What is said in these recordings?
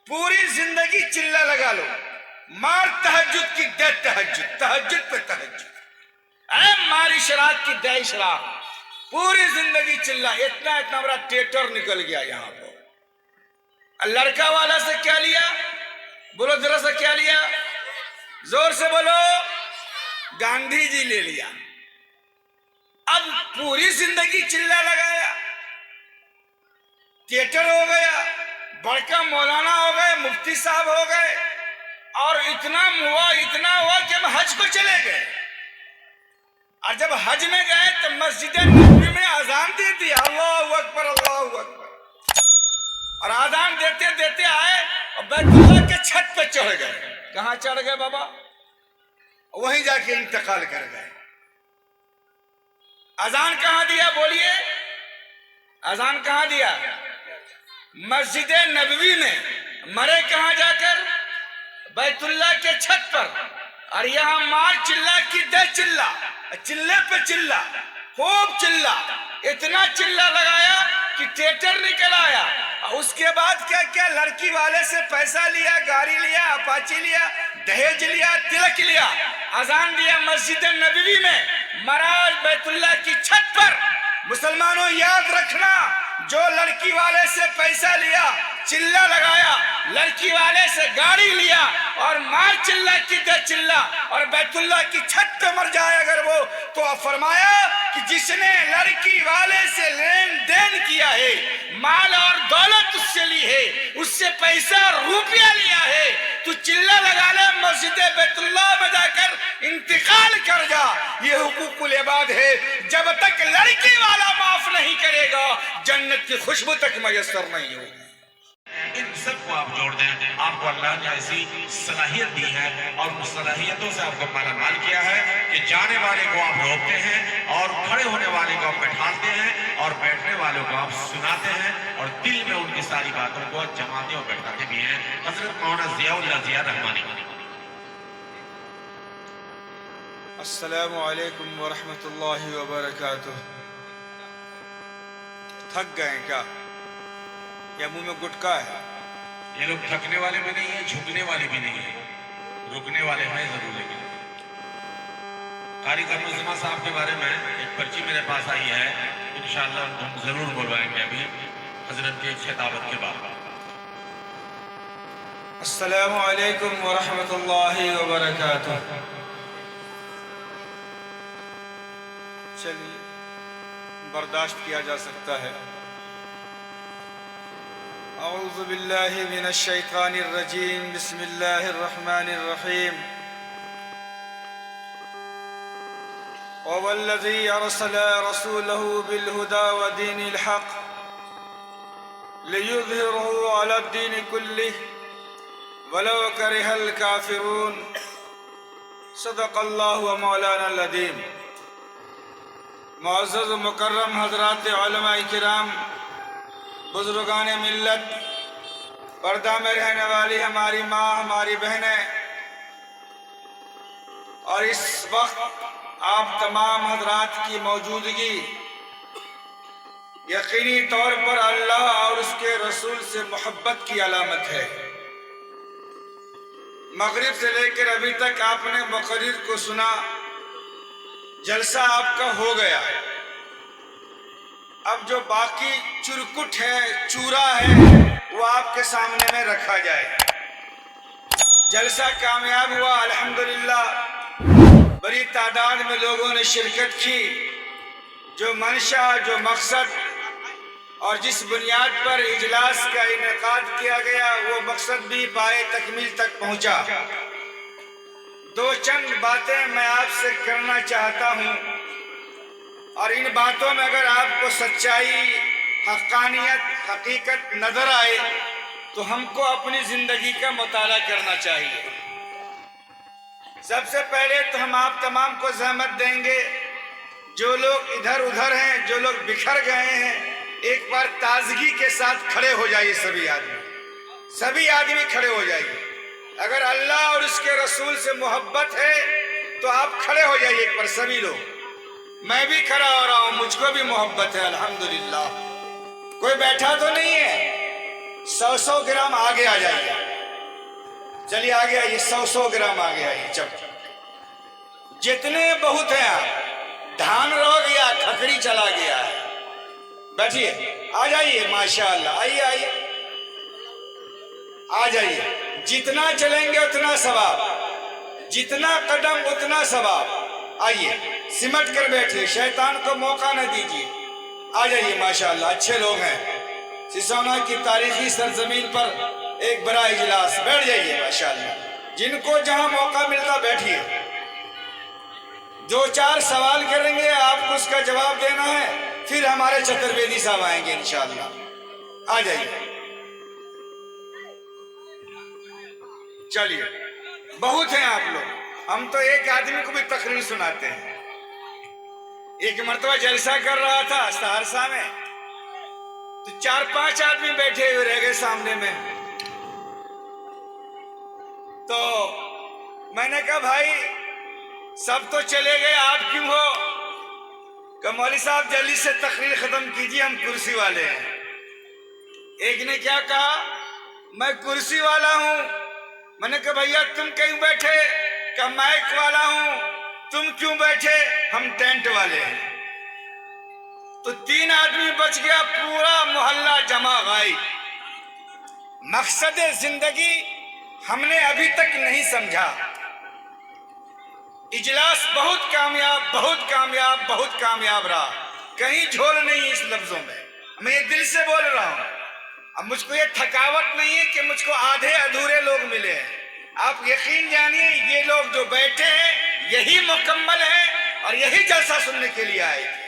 पूरी जिंदगी चिल्ला लगा लो, मार तहज्जुद की दे तहज्जुद, तहज्जुद पे तहज्जुद, अरे मार इशराक की दे इशराक, पूरी जिंदगी चिल्ला। इतना इतना बड़ा टेटर निकल गया यहाँ पर। लड़का वाला से क्या लिया? बोलो जरा से क्या लिया? जोर से बोलो। गांधी जी ले लिया। अब पूरी जिंदगी चिल्ला लगाया, थिएटर हो गया, बड़का मौलाना हो गए, मुफ्ती साहब हो गए, और इतना हुआ कि हम हज को चले गए। और जब हज में गए तो मस्जिद नबवी में अजान दे दी, अल्लाहू अकबर अल्लाहू अकबर, और अजान देते देते आए और बैतुल्लाह के छत पे चढ़ गए। कहाँ चढ़ गए बाबा? वहीं जाके इंतकाल कर गए। अजान कहाँ दिया? बोलिए, अजान कहाँ दिया? मस्जिद नबवी में। मरे कहाँ जाकर? बैतुल्लाह के छत पर। और यहाँ मार चिल्ला की दे चिल्ला, चिल्ले पे चिल्ला, खूब चिल्ला, इतना चिल्ला लगाया कि थिएटर निकल आया। उसके बाद क्या क्या लड़की वाले से पैसा लिया, गाड़ी लिया, अपाची लिया, दहेज लिया, तिलक लिया, अजान दिया मस्जिद नबवी में, महाराज बैतुल्लाह की छत पर। मुसलमानों याद रखना, जो लड़की वाले से पैसा लिया, चिल्ला लगाया, लड़की वाले से गाड़ी लिया और मार चिल्ला की दे चिल्ला और बैतुल्लाह की छत पे मर जाए अगर वो, तो फरमाया कि जिसने लड़की वाले से लेन देन किया है, माल और दौलत उससे ली है, उससे पैसा रुपया लिया है, तू चिल्ला लगा ले, मस्जिद बैतुल्लाह में जाकर इंतकाल कर जा। ये हुकूकुल इबाद है। जब तक लड़की वाला माफ नहीं करेगा, जन्नत की खुशबू तक मयसर नहीं होगी। इन सबको आप जोड़ दें। आपको अल्लाह ने ऐसी सलाहियत दी है और उस सलाहियतों से आपको मालामाल किया है कि जाने वाले को आप रोकते हैं और खड़े होने वाले को आप बैठाते हैं और बैठने वालों को आप सुनाते हैं और दिल में उनकी सारी बातों को जमाते और बैठाते भी हैं। हजरत मौलाना ज़ियाउल्लाह ज़िया रहमानी। अस्सलामु अलैकुम व रहमतुल्लाहि व बरकातुहू। थक गए क्या? या मुंह में गुटका है? ये लोग थकने वाले भी नहीं है, झुकने वाले भी नहीं है, रुकने वाले हैं जरूर। लेकिन कारी कमरुज़्ज़मा साहब के बारे में एक पर्ची मेरे पास आई है, इंशाअल्लाह हम जरूर बुलवाएंगे अभी हजरत के खिताबत के बाद। अस्सलामु अलैकुम व रहमतुल्लाहि व बरकातुहू। चलिए, बर्दाश्त किया जा सकता है। अऊज़ु बिल्लाहि मिनश शैतानिर रजीम, बिस्मिल्लाहिर रहमानिर रहीम। वल्लज़ी अरसला रसूलहु बिलहुदा व दीनिल हक़ लियुज़हिरहु अलद्दीनि कुल्लिहि वलौ करिहल काफ़िरून। सदक़ल्लाहु व मौलानाल अज़ीम। मुअज़्ज़ज़ मुकर्रम हज़रात उलमाए किराम, बुजुर्गान मिल्लत, पर्दा में रहने वाली हमारी माँ, हमारी बहनें, और इस वक्त आप तमाम हजरात की मौजूदगी यकीनी तौर पर अल्लाह और उसके रसूल से मोहब्बत की अलामत है। मगरिब से लेकर अभी तक आपने मुक़र्रिर को सुना, जलसा आपका हो गया। अब जो बाकी चुरकुट है, चूरा है, वो आपके सामने में रखा जाए। जलसा कामयाब हुआ अल्हम्दुलिल्लाह। बड़ी तादाद में लोगों ने शिरकत की। जो मंशा, जो मकसद और जिस बुनियाद पर इजलास का इनेकाद किया गया, वो मकसद भी पाए तकमील तक पहुंचा। दो चंद बातें मैं आपसे करना चाहता हूं, और इन बातों में अगर आपको सच्चाई, हक़ानियत, हकीकत नजर आए तो हमको अपनी जिंदगी का मुताला करना चाहिए। सबसे पहले तो हम आप तमाम को ज़हमत देंगे, जो लोग इधर उधर हैं, जो लोग बिखर गए हैं, एक बार ताजगी के साथ खड़े हो जाइए। सभी आदमी खड़े हो जाइए। अगर अल्लाह और उसके रसूल से मोहब्बत है तो आप खड़े हो जाइए एक बार सभी लोग। मैं भी खड़ा हो रहा हूं, मुझको भी मोहब्बत है अल्हम्दुलिल्लाह। कोई बैठा तो नहीं है? 100-100 ग्राम आगे आ जाइए। चलिए आगे आइए, 100 ग्राम आगे आइए। चल जितने बहुत हैं आप, धान रह गया, खखड़ी चला गया है। बैठिए, आ जाइए, माशाअल्लाह, आइए आइए, आ जाइए। जितना चलेंगे उतना सवाब, जितना कदम उतना सवाब। आइए, सिमट कर बैठिए, शैतान को मौका न दीजिए। आ जाइए, माशाअल्लाह, अच्छे लोग हैं। सिसोना की तारीखी सरजमीन पर एक बड़ा इजलास, बैठ जाइए माशाअल्लाह। जिनको जहां मौका मिलता बैठिए। 2-4 सवाल करेंगे, आपको उसका जवाब देना है, फिर हमारे चतुर्वेदी साहब आएंगे इंशाअल्लाह। आ जाइए, चलिए। बहुत हैं आप लोग, हम तो एक आदमी को भी तकरीर सुनाते हैं। एक मर्तबा जलसा कर रहा था सहरसा में, तो 4-5 आदमी बैठे हुए रह गए सामने में। तो मैंने कहा भाई सब तो चले गए, आप क्यों हो? कि मौलवी साहब जल्दी से तकरीर खत्म कीजिए, हम कुर्सी वाले हैं। एक ने क्या कहा, मैं कुर्सी वाला हूं। मैंने कहा भैया तुम कहीं बैठे? क्या माइक वाला हूं। तुम क्यों बैठे? हम टेंट वाले हैं। तो 3 आदमी बच गया, पूरा मोहल्ला जमा गायब। मकसद जिंदगी हमने अभी तक नहीं समझा। इजलास बहुत कामयाब, बहुत कामयाब, बहुत कामयाब रहा, कहीं झोल नहीं इस लफ्जों में। मैं ये दिल से बोल रहा हूं। अब मुझको ये थकावट नहीं है कि मुझको आधे अधूरे लोग मिले हैं। आप यकीन जानिए, ये लोग जो बैठे हैं यही मुकम्मल है और यही जलसा सुनने के लिए आए थे।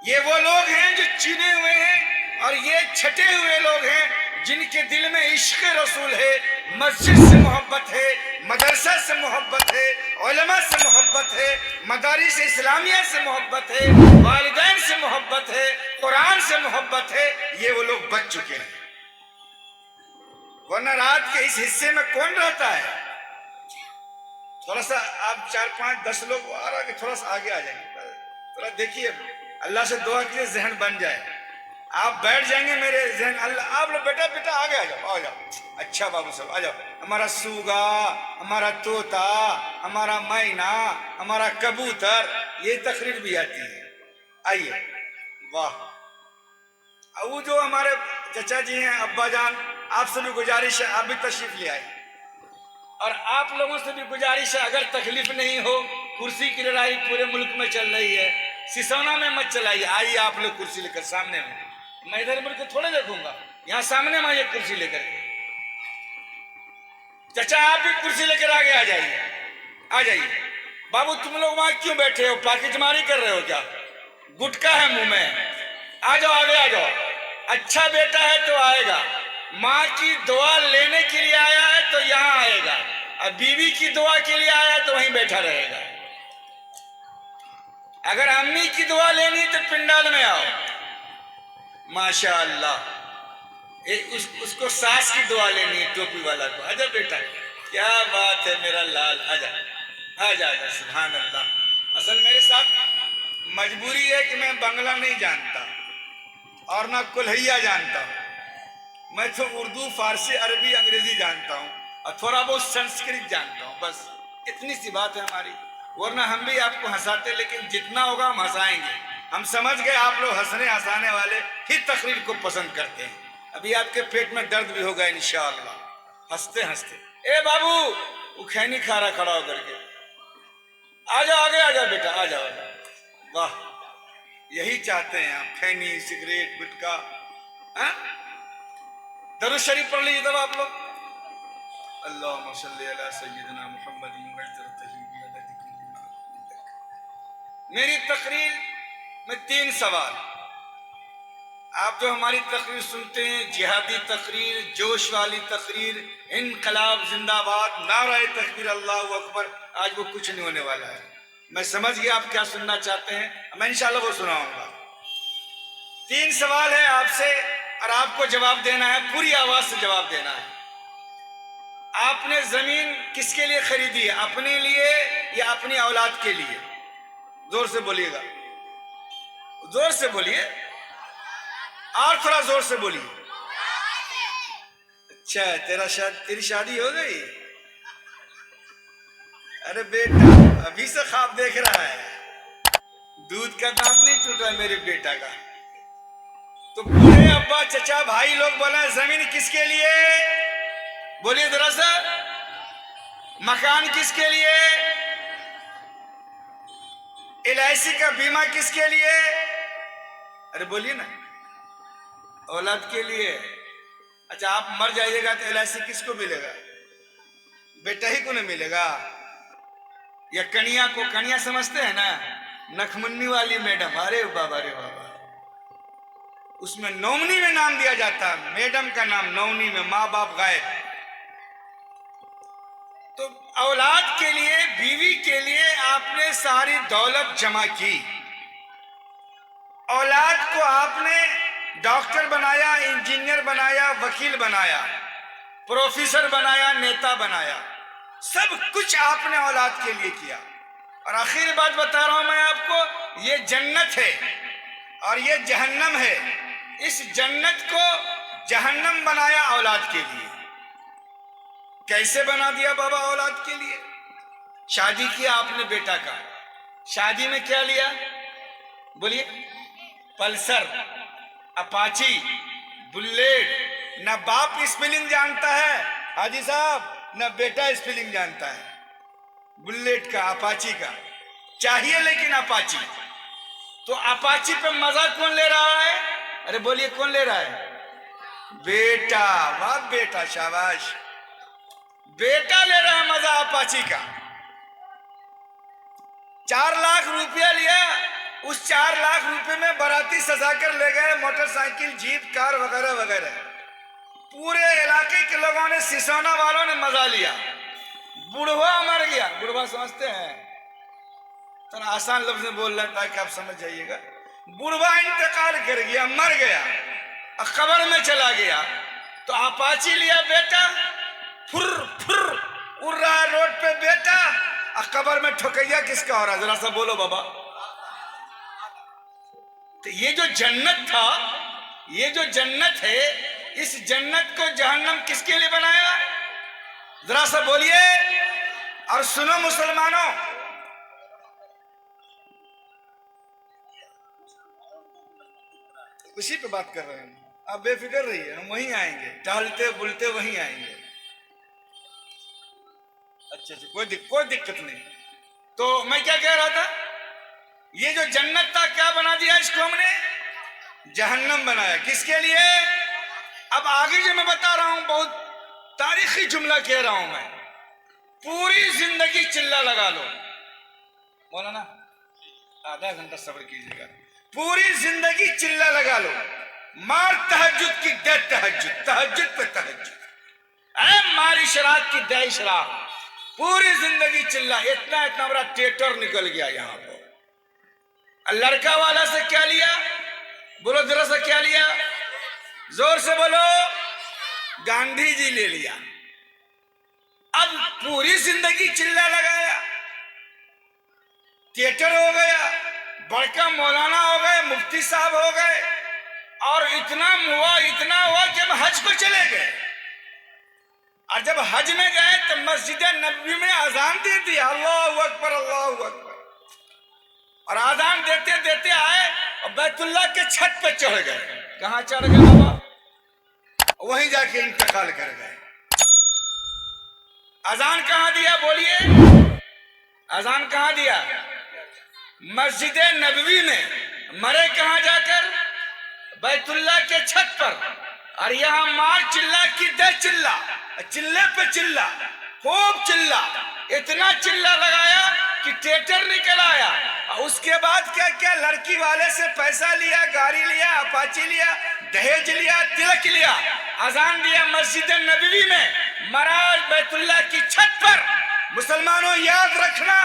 ये वो लोग हैं जो चुने हुए हैं और ये छटे हुए लोग हैं जिनके दिल में इश्क रसूल है, मस्जिद से मोहब्बत है, मदरसा से मोहब्बत है, उलमा से मोहब्बत है, मदारिस इस्लामिया से मोहब्बत है, वालिदैन से मोहब्बत है, कुरान से मोहब्बत है। ये वो लोग बच चुके हैं। वरना रात के इस हिस्से में कौन रहता है? थोड़ा सा आप 4-5-10 लोग आ रहा, थोड़ा सा आगे आ जाएंगे, थोड़ा देखिए, अल्लाह से दुआ कीजिए जहन बन जाए। आप बैठ जाएंगे मेरे जहन, अल्लाह आप लोग बेटा बेटा आगे आ जाओ, आ जाओ। अच्छा बाबू साहब आ जाओ। हमारा सूगा, हमारा तोता, हमारा मैना, हमारा कबूतर, ये तकरीर भी आती है। आइए, वाह। वो जो हमारे चचा जी हैं, अब्बा जान, आपसे भी गुजारिश है आप भी तशरीफ ले आइए। और आप लोगों से भी गुजारिश है, अगर तकलीफ नहीं हो, कुर्सी की लड़ाई पूरे मुल्क में चल रही है, सिसोना में मत चलाइए। आइए आप लोग कुर्सी लेकर सामने में, मैं इधर मुड़ के थोड़े देखूंगा, यहाँ सामने में आइए कुर्सी लेकर के। चाचा आप भी कुर्सी लेकर आगे आ जाइए, आ जाइए। बाबू तुम लोग वहां क्यों बैठे हो? पाकिटमारी कर रहे हो क्या? गुटखा है मुंह में? आ जाओ, आगे आ जाओ। अच्छा बेटा है तो आएगा, माँ की दुआ लेने के लिए आया है तो यहाँ आएगा, और बीवी की दुआ के लिए आया है तो वहीं बैठा रहेगा। अगर अम्मी की दुआ लेनी तो पिंडाल में आओ, माशाअल्लाह। उसको सास की दुआ लेनी है, टोपी वाला को। आजा बेटा, क्या बात है मेरा लाल, आजा आजा आजा, सुभान अल्लाह। असल मेरे साथ मजबूरी है कि मैं बंगला नहीं जानता और ना कुल्हैया जानता हूँ। मैं तो उर्दू, फारसी, अरबी, अंग्रेजी जानता हूँ और थोड़ा बहुत संस्कृत जानता हूँ, बस इतनी सी बात है हमारी। वरना हम भी आपको हंसाते, लेकिन जितना होगा हम हंसाएंगे। हम समझ गए आप लोग हंसने हंसाने वाले ही तकरीर को पसंद करते हैं। अभी आपके पेट में दर्द भी होगा इंशाअल्लाह हंसते हंसते। ए बाबू, वो खैनी खा रहा खड़ा होकर के, आ जाओ आगे, आ जाओ बेटा, आ जाओ। वाह, यही चाहते हैं आप, खैनी, सिगरेट, गुटखा। दरूद शरीफ पढ़ लीजिए तब आप लोग। अल्लाहुम्मा सल्ली अला सय्यिदना मुहम्मदिन व मेरी तकरीर में 3 सवाल। आप जो हमारी तकरीर सुनते हैं, जिहादी तकरीर, जोश वाली तकरीर, इनकलाब जिंदाबाद, नाराए तकबीर, अल्लाहू अकबर, आज वो कुछ नहीं होने वाला है। मैं समझ गया आप क्या सुनना चाहते हैं, मैं इंशाल्लाह वो सुनाऊंगा। 3 सवाल है आपसे और आपको जवाब देना है, पूरी आवाज से जवाब देना है। आपने जमीन किसके लिए खरीदी है? अपने लिए या अपनी औलाद के लिए? जोर से बोलिएगा, जोर से बोलिए और थोड़ा जोर से बोलिए। अच्छा, तेरी शादी हो गई? अरे बेटा, अभी से ख्वाब देख रहा है। दूध का दांत नहीं टूटा मेरे बेटा का। तो बूढ़े अब्बा चचा भाई लोग बोले जमीन किसके लिए? बोलिए जरा सा। मकान किसके लिए? LIC का बीमा किसके लिए? अरे बोलिए ना। औलाद के लिए। अच्छा, आप मर जाइएगा तो LIC किसको मिलेगा? बेटा ही को नहीं मिलेगा? या कन्या को? कन्या समझते हैं ना, नखमुन्नी वाली मैडम। अरे बाबा, अरे बाबा, उसमें नौमनी में नाम दिया जाता है, मैडम का नाम नौमनी में, माँ बाप गायब। तो औलाद के लिए, बीवी के लिए आपने सारी दौलत जमा की। औलाद को आपने डॉक्टर बनाया, इंजीनियर बनाया, वकील बनाया, प्रोफेसर बनाया, नेता बनाया। सब कुछ आपने औलाद के लिए किया। और आखिरी बात बता रहा हूं मैं आपको, ये जन्नत है और ये जहन्नम है। इस जन्नत को जहन्नम बनाया औलाद के लिए। कैसे बना दिया बाबा औलाद के लिए? शादी किया आपने बेटा का, शादी में क्या लिया? बोलिए। Pulsar, Apache, bullet. ना बाप स्पेलिंग जानता है हाजी साहब, ना बेटा स्पेलिंग जानता है बुलेट का, अपाची का। चाहिए लेकिन अपाची। तो अपाची पे मजा कौन ले रहा है? अरे बोलिए, कौन ले रहा है? बेटा। वाह बेटा, शाबाश। बेटा ले रहा है मजा अपाची का। 4 लाख रुपया लिया। उस 4 लाख रुपए में बाराती सजा कर ले गए, मोटरसाइकिल, जीप, कार वगैरह वगैरह। पूरे इलाके के लोगों ने, सिसोना वालों ने मजा लिया। बुढ़वा मर गया। बुढ़वा समझते हैं? तो आसान लफ्ज में बोल रहा ताकि आप समझ जाइएगा। बुढ़वा इंतकाल कर गया, मर गया, कब्र में चला गया। तो अपाची लिया बेटा, फुर फुर उड़ रहा है रोड पे बेटा, कब्र में ठोकैया किसका हो रहा है? जरा सा बोलो बाबा। तो ये जो जन्नत था, ये जो जन्नत है, इस जन्नत को जहन्नम किसके लिए बनाया? जरा सा बोलिए। और सुनो मुसलमानों, उसी पे बात कर रहे हैं। आप बेफिक्र रहिए, हम वहीं आएंगे, टहलते बुलते वहीं आएंगे। अच्छा, कोई दिक्कत नहीं। तो मैं क्या कह रहा था, ये जो जन्नत था क्या बना दिया इसको हमने? जहन्नम बनाया। किसके लिए? अब आगे जो मैं बता रहा हूं, बहुत तारीखी जुमला कह रहा हूं मैं। पूरी जिंदगी चिल्ला लगा लो, मौलाना आधा घंटा सब्र कीजिएगा। पूरी जिंदगी चिल्ला लगा लो, मार तहज्जुद की दे तहज्जुद, तहज्जुद पे तहज्जुद, मारी शराब की दे शराब। पूरी जिंदगी चिल्ला। इतना इतना बड़ा टेटर निकल गया यहाँ पर। लड़का वाला से क्या लिया? बोलो जरा सा, क्या लिया? जोर से बोलो। गांधी जी ले लिया। अब पूरी जिंदगी चिल्ला लगाया, थिएटर हो गया, बड़का मौलाना हो गए, मुफ्ती साहब हो गए। और इतना हुआ कि हम हज को चले गए। और जब हज में गए तो मस्जिद नबवी में अजान दे दी, अल्लाहु अकबर, अल्लाहु अकबर। और अजान देते देते आए और बैतुल्लाह के छत पे चढ़ गए। कहां चढ़ गए बाबा? वहीं जाके इंतकाल कर गए। अजान कहां दिया? बोलिए, अजान कहां दिया? मस्जिद नबवी में। मरे कहां जाकर? बैतुल्लाह के छत पर। और यहां मार चिल्ला की दे चिल्ला, चिल्ले पे चिल्ला, खूब चिल्ला। इतना चिल्ला लगाया कि टेटर निकल आया। और उसके बाद क्या क्या, लड़की वाले से पैसा लिया, गाड़ी लिया, अपाची लिया, दहेज लिया, तिलक लिया। अजान दिया मस्जिद नबवी में, महाराज बैतुल्लाह की छत पर। मुसलमानों याद रखना,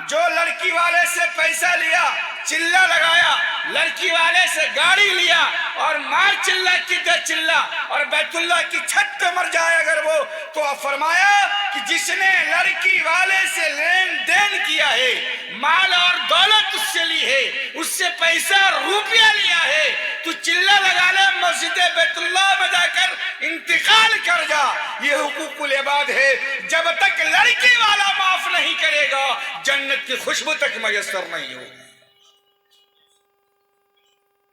जो लड़की वाले से पैसा लिया, चिल्ला लगाया, लड़की वाले से गाड़ी लिया और मार चिल्ला की दे चिल्ला, और बैतुल्लाह की छत पे मर जाए अगर वो, तो फरमाया कि जिसने लड़की वाले से लेन देन किया है, माल और दौलत उससे ली है, उससे पैसा रुपया लिया है, तू चिल्ला लगा ले मस्जिद बैतुल्लाह में जाकर, इंतकाल कर जा। ये हुकूकुल इबाद है। जब तक लड़की वाला माफ नहीं करेगा जन्नत की खुशबू तक मयसर नहीं होगी।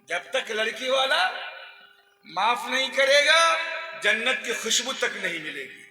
जब तक लड़की वाला माफ नहीं करेगा जन्नत की खुशबू तक नहीं मिलेगी।